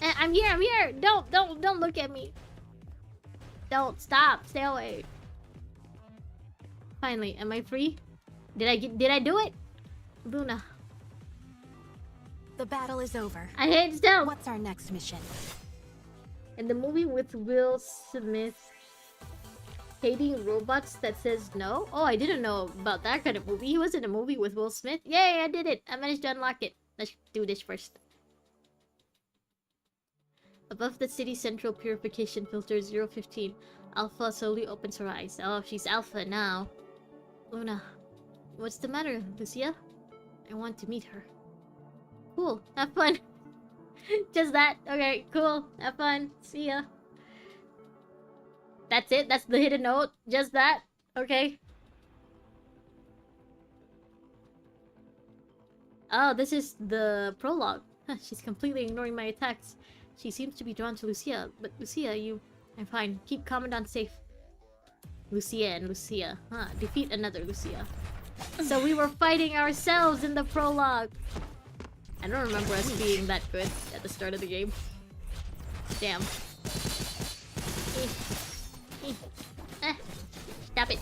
I'm here! Don't look at me! Don't, stop! Stay away! Finally, am I free? Did I do it? Luna. The battle is over. I hate stealth! What's our next mission? In the movie with Will Smith hating robots that says no? Oh, I didn't know about that kind of movie. He was in a movie with Will Smith. Yay, I did it! I managed to unlock it. Let's do this first. Above the city central purification filter 015, Alpha slowly opens her eyes. Oh, she's Alpha now. Luna, what's the matter, Lucia? I want to meet her. Cool, have fun. Just that. Okay, cool. Have fun. See ya. That's it? That's the hidden note? Just that? Okay. Oh, this is the prologue. She's completely ignoring my attacks. She seems to be drawn to Lucia. But Lucia, you... I'm fine. Keep Commandant safe. Lucia and Lucia. Defeat another Lucia. So we were fighting ourselves in the prologue. I don't remember us being that good at the start of the game. Damn. Stop it.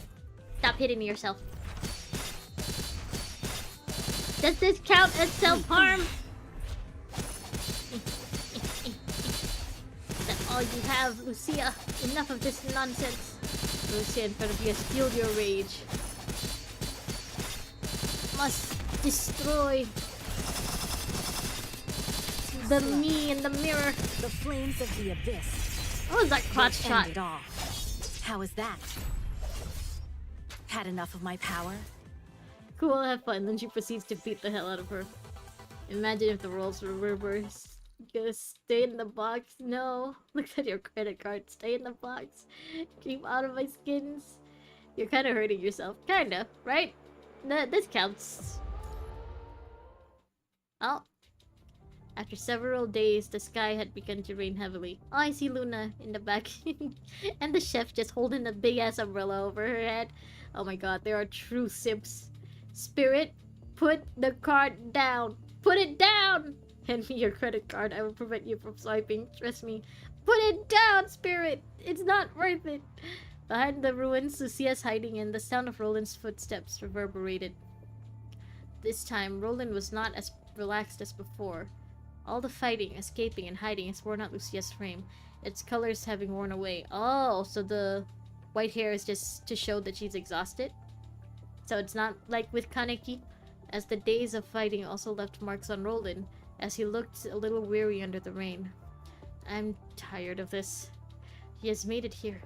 Stop hitting yourself. Does this count as self-harm? Is that all you have, Lucia? Enough of this nonsense. Lucia in front of you has fueled your rage. Must destroy the me in the mirror. The flames of the abyss. What was that crotch shot? End it all. How is that? Had enough of my power? Cool, have fun. Then she proceeds to beat the hell out of her. Imagine if the roles were reversed. Just stay in the box. No. Look at your credit card. Stay in the box. Keep out of my skins. You're kind of hurting yourself. Kinda, right? This counts. Oh. After several days, the sky had begun to rain heavily. Oh, I see Luna in the back. And the chef just holding a big-ass umbrella over her head. Oh my god, there are true simps. Spirit, put the card down. Put it down! Hand me your credit card. I will prevent you from swiping. Trust me. Put it down, Spirit! It's not worth it. Behind the ruins Lucia's hiding in, the sound of Roland's footsteps reverberated. This time, Roland was not as relaxed as before. All the fighting, escaping, and hiding has worn out Lucia's frame, its colors having worn away. Oh, so the white hair is just to show that she's exhausted? So it's not like with Kaneki, as the days of fighting also left marks on Roland, as he looked a little weary under the rain. I'm tired of this. He has made it here.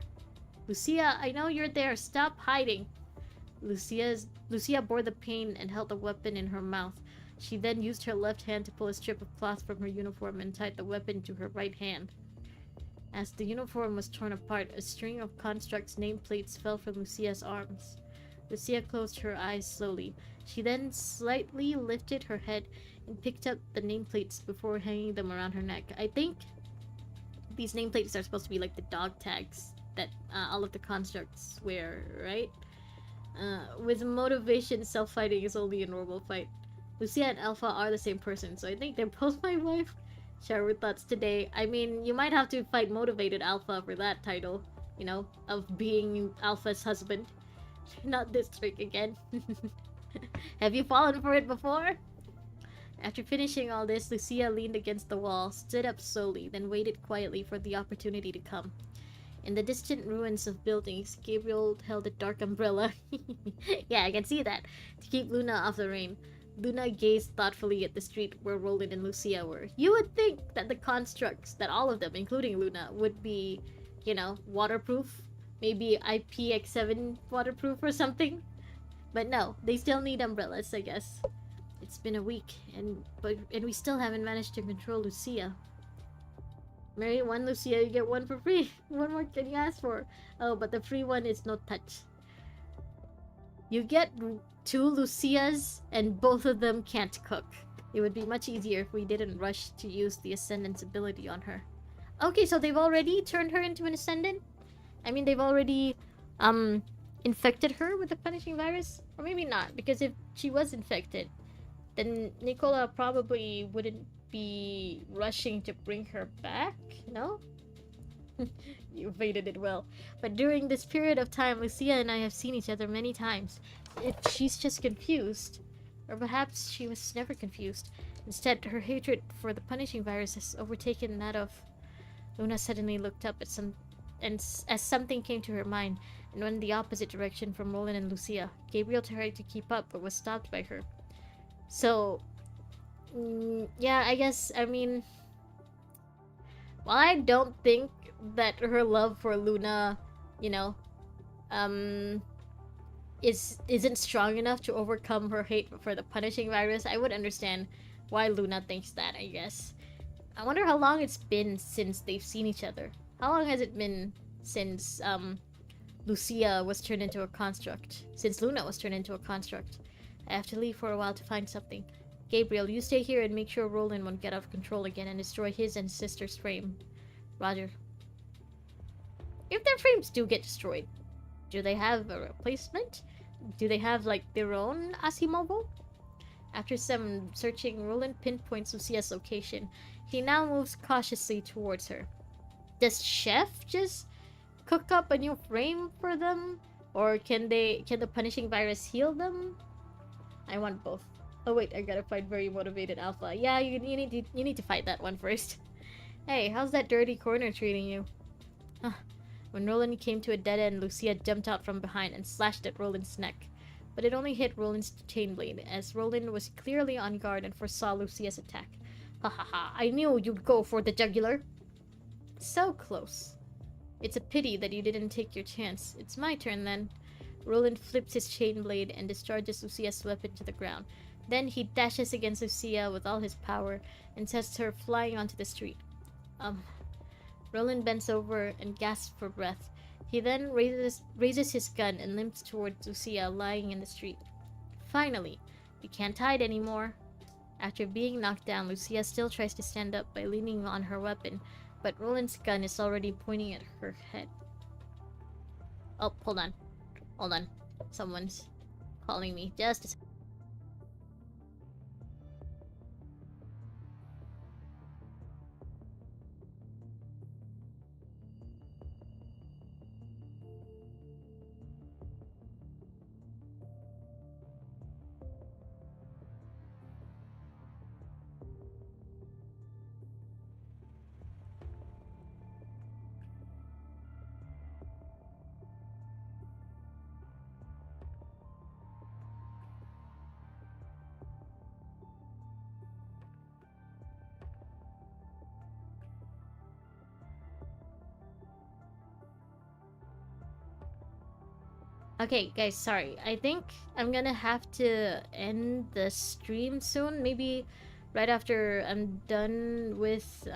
Lucia, I know you're there. Stop hiding. Lucia bore the pain and held the weapon in her mouth. She then used her left hand to pull a strip of cloth from her uniform and tied the weapon to her right hand. As the uniform was torn apart, a string of Construct's nameplates fell from Lucia's arms. Lucia closed her eyes slowly. She then slightly lifted her head and picked up the nameplates before hanging them around her neck. I think these nameplates are supposed to be like the dog tags that all of the Constructs wear, right? With motivation, self-fighting is only a normal fight. Lucia and Alpha are the same person, so I think they're both my wife. Share our thoughts today. I mean, you might have to fight motivated Alpha for that title, you know, of being Alpha's husband. Not this trick again. Have you fallen for it before? After finishing all this, Lucia leaned against the wall, stood up slowly, then waited quietly for the opportunity to come. In the distant ruins of buildings, Gabriel held a dark umbrella. Yeah, I can see that. To keep Luna off the rain. Luna gazed thoughtfully at the street where Roland and Lucia were. You would think that the constructs, that all of them, including Luna, would be, you know, waterproof. Maybe IPX7 waterproof or something. But no, they still need umbrellas, I guess. It's been a week, and we still haven't managed to control Lucia. Marry one Lucia, you get one for free. What more can you ask for? Oh, but the free one is no touch. You get 2 Lucias, and both of them can't cook. It would be much easier if we didn't rush to use the Ascendant's ability on her. Okay, so they've already turned her into an Ascendant? I mean, they've already, infected her with the punishing virus? Or maybe not, because if she was infected, then Nicola probably wouldn't be rushing to bring her back, no? You evaded it well. But during this period of time, Lucia and I have seen each other many times. If she's just confused, or perhaps she was never confused. Instead, her hatred for the punishing virus has overtaken that of... Luna suddenly looked up at as something came to her mind, and went in the opposite direction from Roland and Lucia. Gabriel tried to keep up, but was stopped by her. So, yeah, I guess, I mean... Well, I don't think that her love for Luna, you know, isn't strong enough to overcome her hate for the punishing virus. I would understand why Luna thinks that, I guess. I wonder how long it's been since they've seen each other. How long has it been since, Lucia was turned into a construct? Since Luna was turned into a construct? I have to leave for a while to find something. Gabriel, you stay here and make sure Roland won't get out of control again and destroy his and sister's frame. Roger. If their frames do get destroyed, do they have a replacement? Do they have, like, their own Asimovo? After some searching, Roland pinpoints Lucia's location. He now moves cautiously towards her. Does Chef just cook up a new frame for them? Or can the punishing virus heal them? I want both. Oh wait, I gotta fight very motivated Alpha. Yeah, you need to fight that one first. Hey, how's that dirty corner treating you? Huh. When Roland came to a dead end, Lucia jumped out from behind and slashed at Roland's neck. But it only hit Roland's chain blade, as Roland was clearly on guard and foresaw Lucia's attack. Ha ha ha, I knew you'd go for the jugular. So close. It's a pity that you didn't take your chance. It's my turn then. Roland flips his chain blade and discharges Lucia's weapon to the ground. Then he dashes against Lucia with all his power and sends her flying onto the street. Roland bends over and gasps for breath. He then raises his gun and limps towards Lucia lying in the street. Finally, we can't hide anymore. After being knocked down, Lucia still tries to stand up by leaning on her weapon, but Roland's gun is already pointing at her head. Oh, hold on. Hold on. Someone's calling me. Just a second. Okay, guys, sorry. I think I'm gonna have to end the stream soon. Maybe right after I'm done with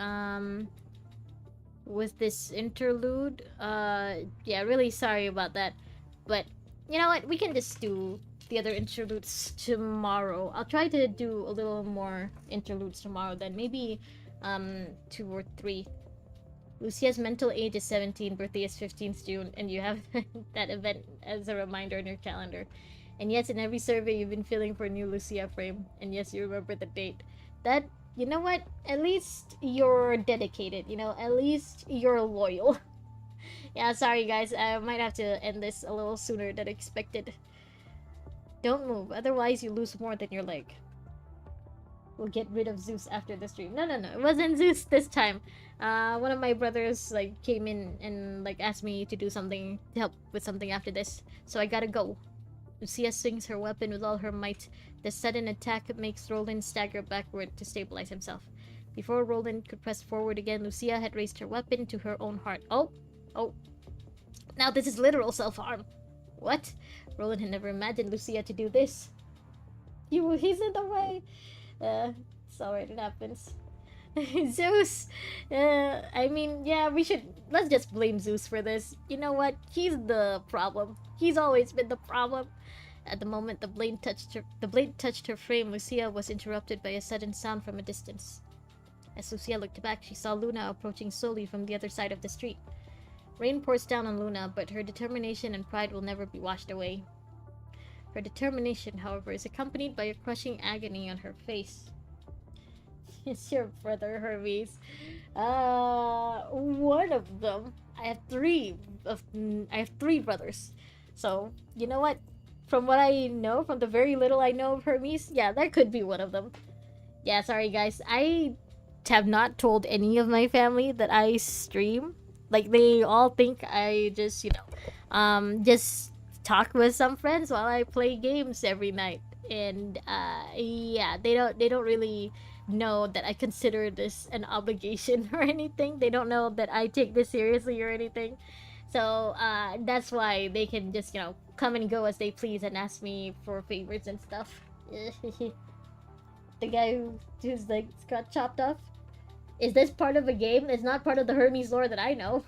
this interlude. Yeah, really sorry about that. But you know what? We can just do the other interludes tomorrow. I'll try to do a little more interludes tomorrow then. Maybe 2 or 3. Lucia's mental age is 17, birthday is 15th June, and you have that event as a reminder on your calendar. And yes, in every survey you've been filling for a new Lucia frame. And yes, you remember the date. That, you know what? At least you're dedicated, you know? At least you're loyal. Yeah, sorry guys, I might have to end this a little sooner than expected. Don't move, otherwise you lose more than your leg. We'll get rid of Zeus after the stream. No, no, no. It wasn't Zeus this time. One of my brothers like came in and like asked me to do something to help with something after this, so I gotta go. Lucia swings her weapon with all her might. The sudden attack makes Roland stagger backward to stabilize himself. Before Roland could press forward again, Lucia had raised her weapon to her own heart. Oh, oh. Now this is literal self-harm. What? Roland had never imagined Lucia to do this. He's in the way. It's alright, it happens. Zeus! I mean, yeah, let's just blame Zeus for this. You know what? He's the problem. He's always been the problem. At the moment the blade touched her frame, Lucia was interrupted by a sudden sound from a distance. As Lucia looked back, she saw Luna approaching slowly from the other side of the street. Rain pours down on Luna, but her determination and pride will never be washed away. Her determination, however, is accompanied by a crushing agony on her face. It's your brother, Hermes. One of them. I have three brothers. So, you know what? From what I know, from the very little I know of Hermes, yeah, that could be one of them. Yeah, sorry guys. I have not told any of my family that I stream. Like, they all think I just, just talk with some friends while I play games every night. And, yeah, they don't really know that I consider this an obligation or anything. They don't know that I take this seriously or anything. So, that's why they can just, come and go as they please and ask me for favors and stuff. The guy who's like got chopped off. Is this part of a game? It's not part of the Hermes lore that I know.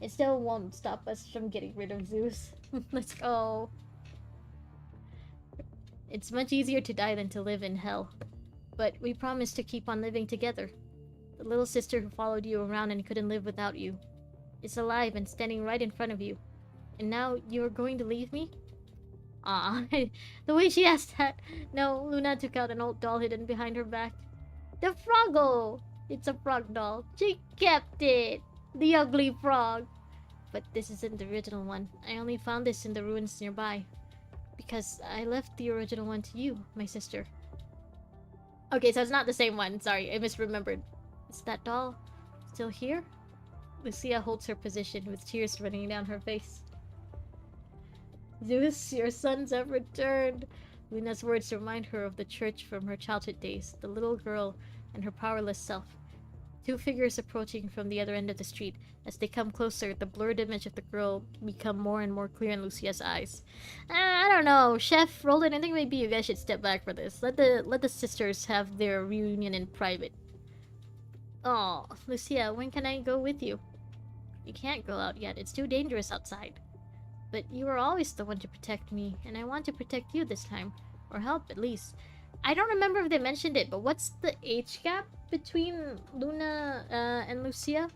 It still won't stop us from getting rid of Zeus. Let's go. It's much easier to die than to live in hell. But we promised to keep on living together. The little sister who followed you around and couldn't live without you is alive and standing right in front of you. And now you are going to leave me? Ah, the way she asked that. No, Luna took out an old doll hidden behind her back. The Froggle! It's a frog doll. She kept it! The ugly frog! But this isn't the original one. I only found this in the ruins nearby. Because I left the original one to you, my sister. Okay, so it's not the same one. Sorry, I misremembered. Is that doll still here? Lucia holds her position with tears running down her face. Zeus, your sons have returned. Luna's words remind her of the church from her childhood days, the little girl and her powerless self. Two figures approaching from the other end of the street. As they come closer, the blurred image of the girl become more and more clear in Lucia's eyes. I don't know, Chef, Roland, I think maybe you guys should step back for this. Let the sisters have their reunion in private. Oh, Lucia, when can I go with you? You can't go out yet. It's too dangerous outside. But you were always the one to protect me, and I want to protect you this time. Or help, at least. I don't remember if they mentioned it, but what's the age gap between Luna and Lucia?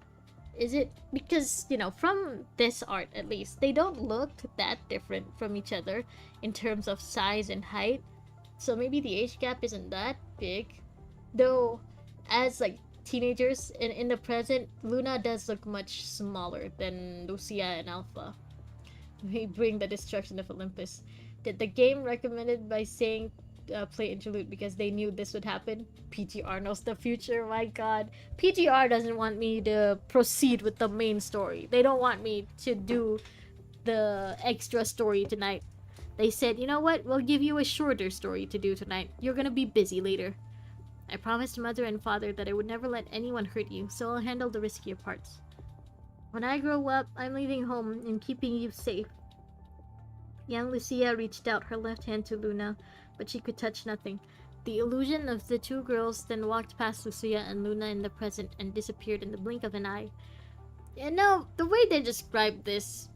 Is it... Because, from this art, at least, they don't look that different from each other in terms of size and height. So maybe the age gap isn't that big. Though, as, teenagers, in the present, Luna does look much smaller than Lucia and Alpha. We bring the destruction of Olympus. Did the game recommended by saying play Interlude because they knew this would happen? PGR knows the future, my god. PGR doesn't want me to proceed with the main story. They don't want me to do the extra story tonight. They said, you know what, we'll give you a shorter story to do tonight. You're gonna be busy later. I promised Mother and Father that I would never let anyone hurt you, so I'll handle the riskier parts. When I grow up, I'm leaving home and keeping you safe. Young Lucia reached out her left hand to Luna, but she could touch nothing. The illusion of the two girls then walked past Lucia and Luna in the present and disappeared in the blink of an eye. You know, the way they describe this,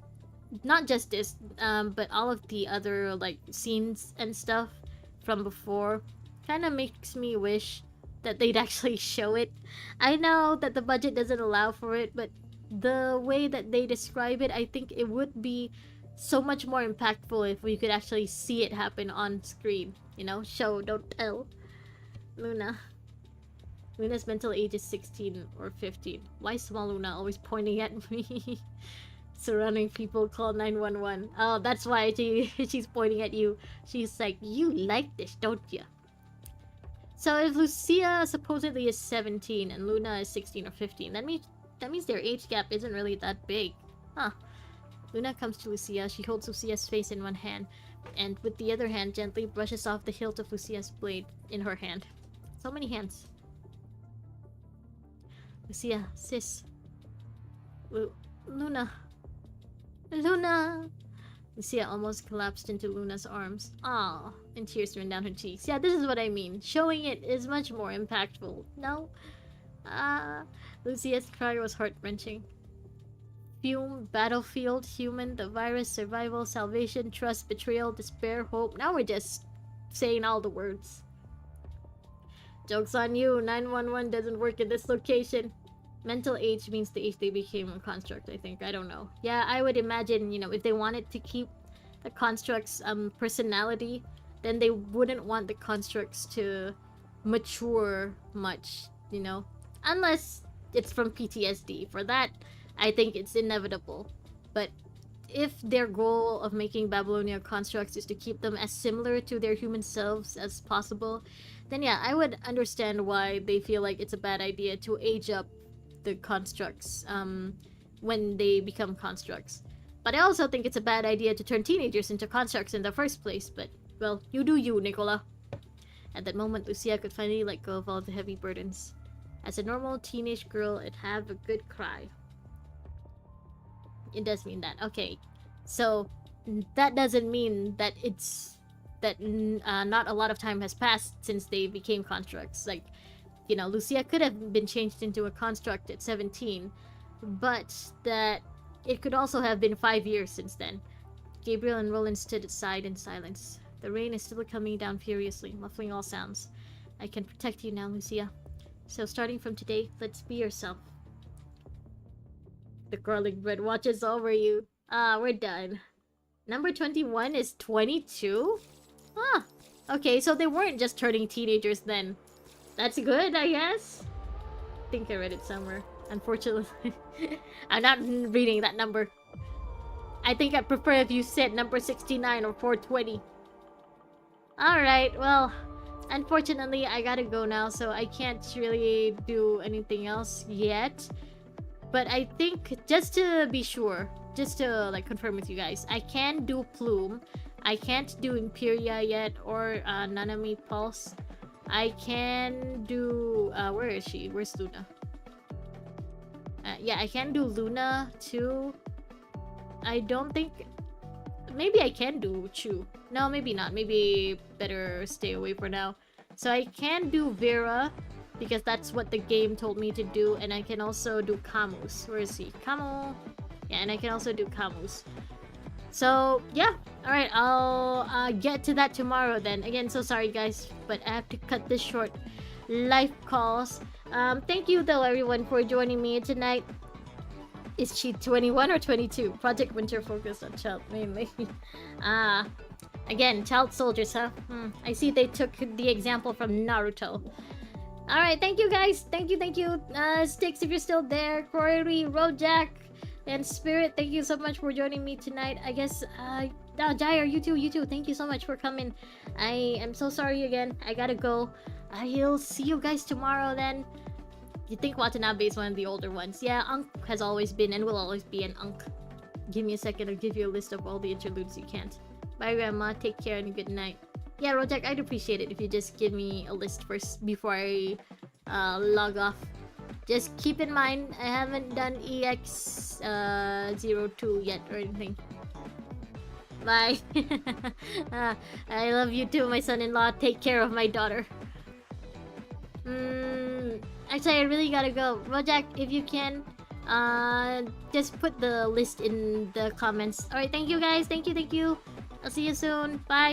not just this, but all of the other, like, scenes and stuff from before, kind of makes me wish that they'd actually show it. I know that the budget doesn't allow for it, but the way that they describe it, I think it would be so much more impactful if we could actually see it happen on screen. You know, show, don't tell. Luna. Luna's mental age is 16 or 15. Why is small Luna always pointing at me? Surrounding people call 911. Oh, that's why she's pointing at you. She's like, you like this, don't you? So if Lucia supposedly is 17 and Luna is 16 or 15, that means their age gap isn't really that big. Huh. Luna comes to Lucia. She holds Lucia's face in one hand, and with the other hand gently brushes off the hilt of Lucia's blade in her hand. So many hands. Lucia, sis. Luna. Luna! Lucia almost collapsed into Luna's arms. Aww, and tears ran down her cheeks. Yeah, this is what I mean. Showing it is much more impactful. No? Lucia's cry was heart-wrenching. Fume, battlefield, human, the virus, survival, salvation, trust, betrayal, despair, hope. Now we're just saying all the words. Joke's on you, 911 doesn't work in this location. Mental age means the age they became a construct, I think. I don't know. Yeah, I would imagine, you know, if they wanted to keep the construct's personality, then they wouldn't want the constructs to mature much, you know? Unless it's from PTSD. For that, I think it's inevitable. But if their goal of making Babylonia constructs is to keep them as similar to their human selves as possible, then yeah, I would understand why they feel like it's a bad idea to age up the constructs when they become constructs. But I also think it's a bad idea to turn teenagers into constructs in the first place. But, well, you do you, Nicola. At that moment, Lucia could finally let go of all the heavy burdens. As a normal teenage girl, it'd have a good cry. It does mean that. Okay. So, that doesn't mean that not a lot of time has passed since they became constructs. Like, you know, Lucia could have been changed into a construct at 17, but that it could also have been 5 years since then. Gabriel and Roland stood aside in silence. The rain is still coming down furiously, muffling all sounds. I can protect you now, Lucia. So starting from today, let's be yourself. The garlic bread watches over you. We're done. Number 21 is 22? Ah, okay, so they weren't just turning teenagers then. That's good, I guess. I think I read it somewhere. Unfortunately, I'm not reading that number. I think I prefer if you said number 69 or 420. Alright, well, unfortunately, I gotta go now, so I can't really do anything else yet. But I think, just to be sure, just to like confirm with you guys, I can do Plume. I can't do Imperia yet, or Nanami Pulse. I can do... where is she? Where's Luna? Yeah, I can do Luna too. I don't think... Maybe I can do Chu. No, maybe not. Maybe better stay away for now. So I can do Vera, because that's what the game told me to do. And I can also do Camus. Where is he? Camus. Yeah, and I can also do Camus. So, yeah. Alright, I'll get to that tomorrow then. Again, so sorry guys, but I have to cut this short. Life calls. Thank you though everyone for joining me tonight. Is she 21 or 22? Project Winter focused on child mainly. Again, child soldiers, huh? I see they took the example from Naruto. Alright, thank you guys. Thank you. Sticks if you're still there. Corey, Rojack, and Spirit, thank you so much for joining me tonight. I guess, Jair, you too. Thank you so much for coming. I am so sorry again. I gotta go. I'll see you guys tomorrow then. You think Watanabe is one of the older ones. Yeah, Unk has always been and will always be an Unk. Give me a second, I'll give you a list of all the interludes you can't. Bye, Grandma. Take care and good night. Yeah, Rojak, I'd appreciate it if you just give me a list first before I log off. Just keep in mind, I haven't done EX02 yet or anything. Bye. I love you too, my son-in-law. Take care of my daughter. Actually, I really gotta go. Rojak, if you can, just put the list in the comments. Alright, thank you guys. Thank you. I'll see you soon. Bye.